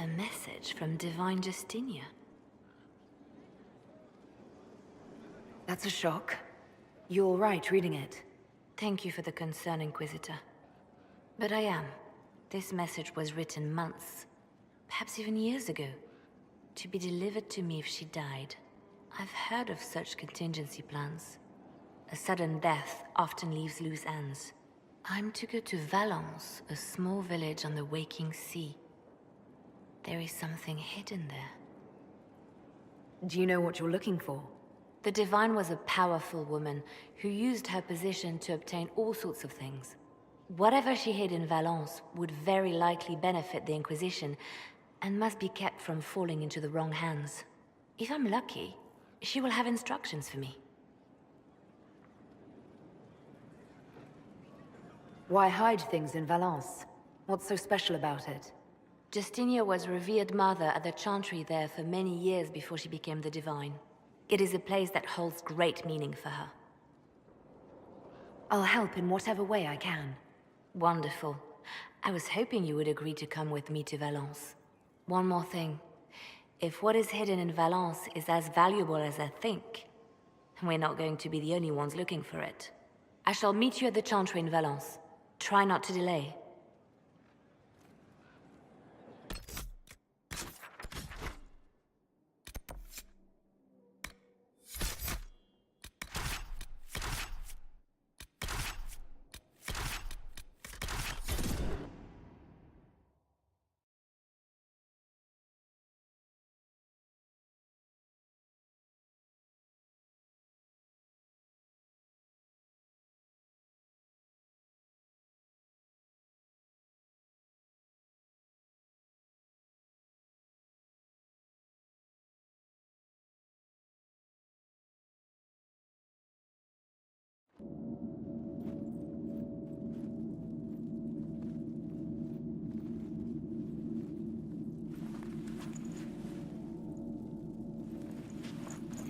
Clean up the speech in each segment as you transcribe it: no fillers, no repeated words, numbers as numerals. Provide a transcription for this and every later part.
A message from Divine Justinia. That's a shock. You're all right reading it. Thank you for the concern, Inquisitor. But I am. This message was written months, perhaps even years ago, to be delivered to me if she died. I've heard of such contingency plans. A sudden death often leaves loose ends. I'm to go to Valence, a small village on the waking sea. There is something hidden there. Do you know what you're looking for? The Divine was a powerful woman who used her position to obtain all sorts of things. Whatever she hid in Valence would very likely benefit the Inquisition and must be kept from falling into the wrong hands. If I'm lucky, she will have instructions for me. Why hide things in Valence? What's so special about it? Justinia was revered mother at the chantry there for many years before she became the Divine. It is a place that holds great meaning for her. I'll help in whatever way I can. Wonderful. I was hoping you would agree to come with me to Valence. One more thing. If what is hidden in Valence is as valuable as I think, we're not going to be the only ones looking for it. I shall meet you at the chantry in Valence. Try not to delay.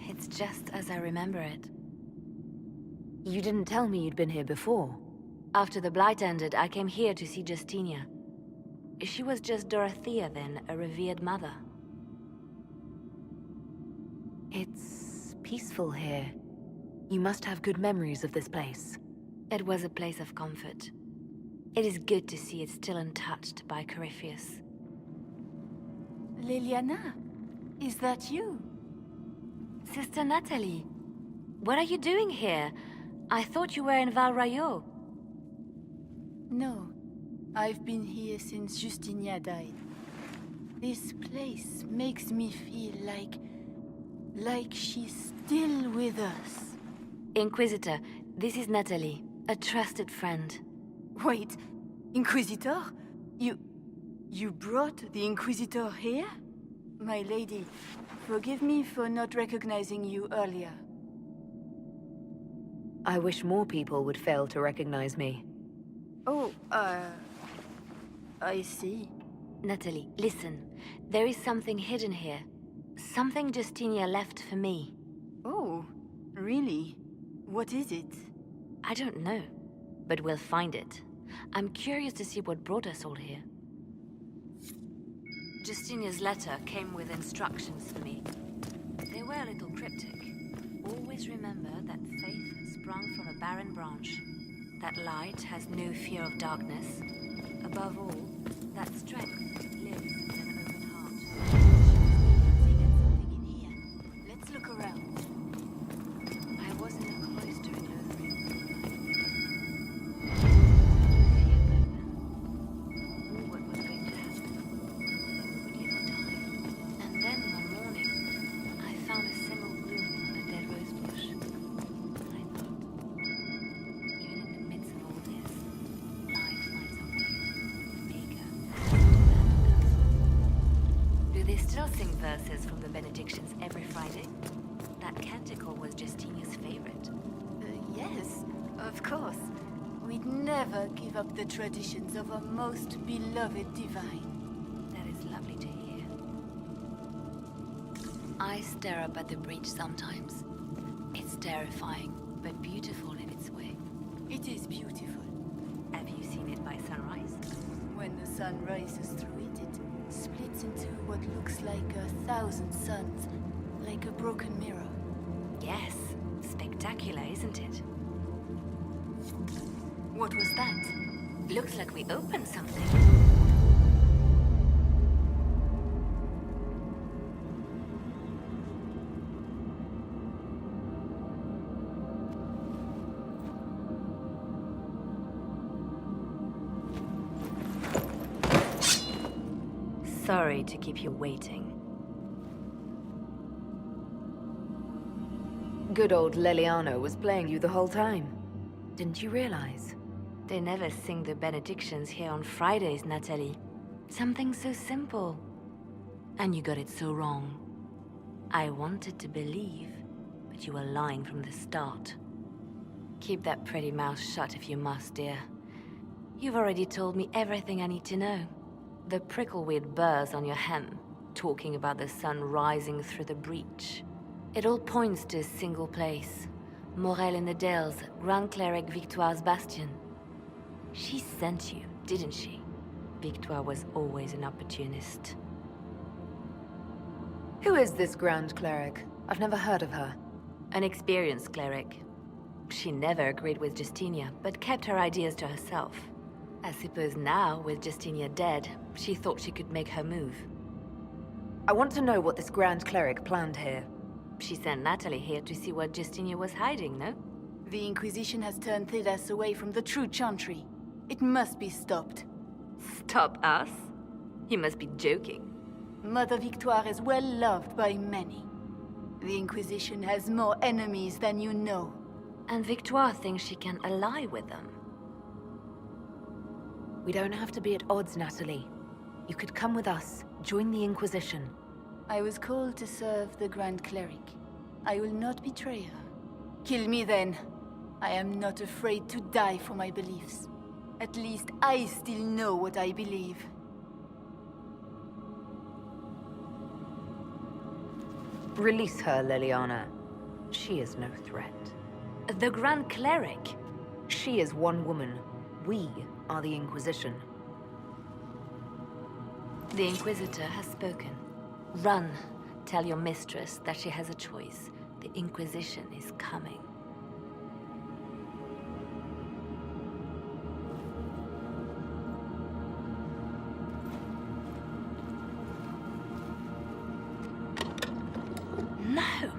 It's just as I remember it. You didn't tell me you'd been here before. After the Blight ended, I came here to see Justinia. She was just Dorothea then, a revered mother. It's peaceful here. You must have good memories of this place. It was a place of comfort. It is good to see it still untouched by Corypheus. Liliana, is that you? Sister Natalie, what are you doing here? I thought you were in Val Rayo. No, I've been here since Justinia died. This place makes me feel like she's still with us. Inquisitor, this is Natalie, a trusted friend. Wait, Inquisitor? You brought the Inquisitor here? My lady, forgive me for not recognizing you earlier. I wish more people would fail to recognize me. Oh, I see. Natalie, listen. There is something hidden here. Something Justinia left for me. Oh, really? What is it? I don't know, but we'll find it. I'm curious to see what brought us all here. Justinia's letter came with instructions for me. They were a little cryptic. Always remember that faith sprung from a barren branch. That light has no fear of darkness. Above all, that strength lives in an open heart. Something in here. Let's look around. I was in a cloister in Lotharing. Fear back then. All what was going to happen. Whether we would live or die. And then one morning, I found a single bloom on a dead rose bush. I thought, even in the midst of all this, life finds a way. Bigger and do they still sing verses from the benedictions every Friday? That canticle was Justinia's favorite. Yes, of course. We'd never give up the traditions of our most beloved divine. That is lovely to hear. I stare up at the breach sometimes. It's terrifying, but beautiful in its way. It is beautiful. Have you seen it by sunrise? When the sun rises through it, splits into what looks like 1,000 suns, like a broken mirror. Yes, spectacular, isn't it? What was that? Looks like we opened something. Sorry to keep you waiting. Good old Leliano was playing you the whole time. Didn't you realize? They never sing the benedictions here on Fridays, Natalie. Something so simple. And you got it so wrong. I wanted to believe, but you were lying from the start. Keep that pretty mouth shut if you must, dear. You've already told me everything I need to know. The prickleweed burrs on your hem, talking about the sun rising through the breach. It all points to a single place. Morel in the Dales, Grand Cleric Victoire's bastion. She sent you, didn't she? Victoire was always an opportunist. Who is this Grand Cleric? I've never heard of her. An experienced cleric. She never agreed with Justinia, but kept her ideas to herself. I suppose now, with Justinia dead, she thought she could make her move. I want to know what this Grand Cleric planned here. She sent Natalie here to see what Justinia was hiding, no? The Inquisition has turned Thedas away from the true Chantry. It must be stopped. Stop us? You must be joking. Mother Victoire is well loved by many. The Inquisition has more enemies than you know. And Victoire thinks she can ally with them. We don't have to be at odds, Natalie. You could come with us, join the Inquisition. I was called to serve the Grand Cleric. I will not betray her. Kill me then. I am not afraid to die for my beliefs. At least I still know what I believe. Release her, Leliana. She is no threat. The Grand Cleric? She is one woman. We are the Inquisition. The Inquisitor has spoken. Run. Tell your mistress that she has a choice. The Inquisition is coming. No!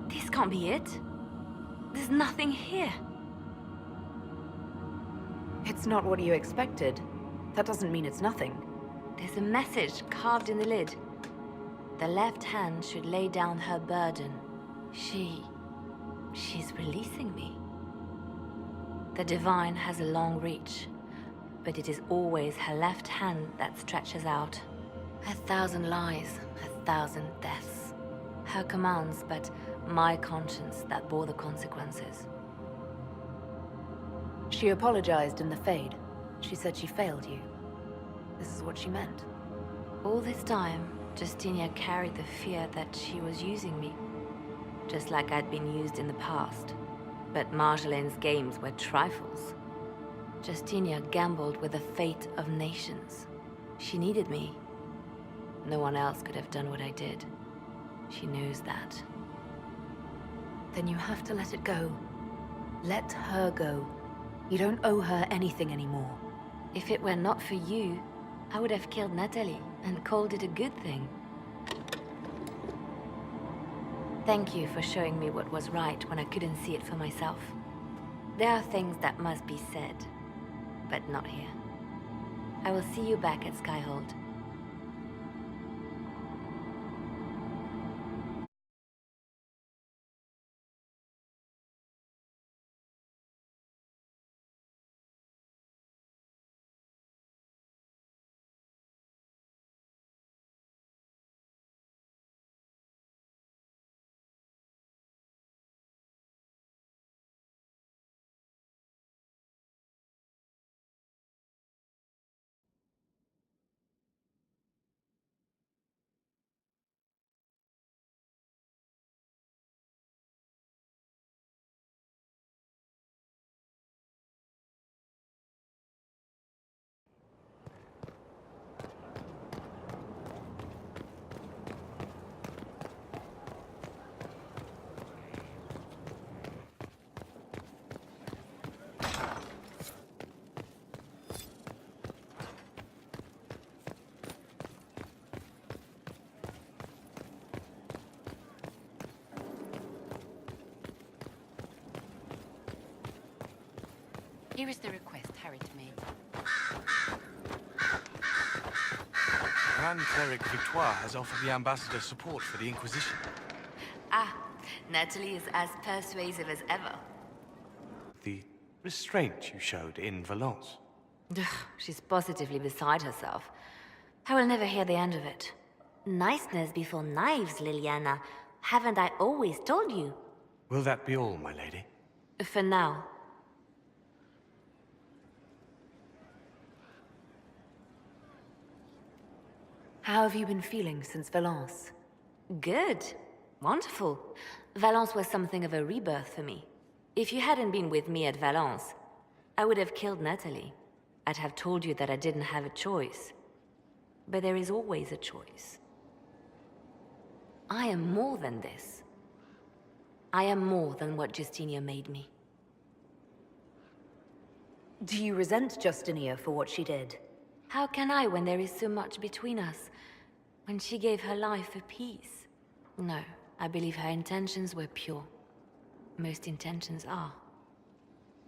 This can't be it. There's nothing here. It's not what you expected. That doesn't mean it's nothing. There's a message carved in the lid. The left hand should lay down her burden. She's releasing me. The Divine has a long reach, but it is always her left hand that stretches out. 1,000 lies, 1,000 deaths. Her commands, but my conscience that bore the consequences. She apologized in the Fade. She said she failed you. This is what she meant. All this time, Justinia carried the fear that she was using me, just like I'd been used in the past. But Marjolaine's games were trifles. Justinia gambled with the fate of nations. She needed me. No one else could have done what I did. She knows that. Then you have to let it go. Let her go. You don't owe her anything anymore. If it were not for you, I would have killed Natalie and called it a good thing. Thank you for showing me what was right when I couldn't see it for myself. There are things that must be said, but not here. I will see you back at Skyhold. Here is the request Harriet made. Grand Cleric Victoire has offered the ambassador support for the Inquisition. Ah, Natalie is as persuasive as ever. The restraint you showed in Valence. Ugh, she's positively beside herself. I will never hear the end of it. Niceness before knives, Liliana. Haven't I always told you? Will that be all, my lady? For now. How have you been feeling since Valence? Good. Wonderful. Valence was something of a rebirth for me. If you hadn't been with me at Valence, I would have killed Natalie. I'd have told you that I didn't have a choice. But there is always a choice. I am more than this. I am more than what Justinia made me. Do you resent Justinia for what she did? How can I when there is so much between us? When she gave her life for peace? No, I believe her intentions were pure. Most intentions are.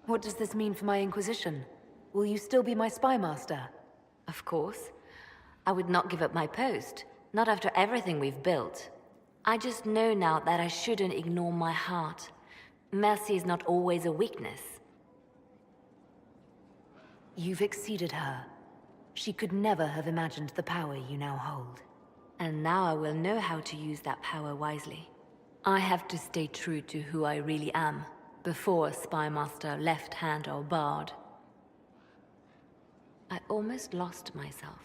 What does this mean for my Inquisition? Will you still be my spy master? Of course. I would not give up my post. Not after everything we've built. I just know now that I shouldn't ignore my heart. Mercy is not always a weakness. You've exceeded her. She could never have imagined the power you now hold. And now I will know how to use that power wisely. I have to stay true to who I really am, before a spy master left hand or barred. I almost lost myself.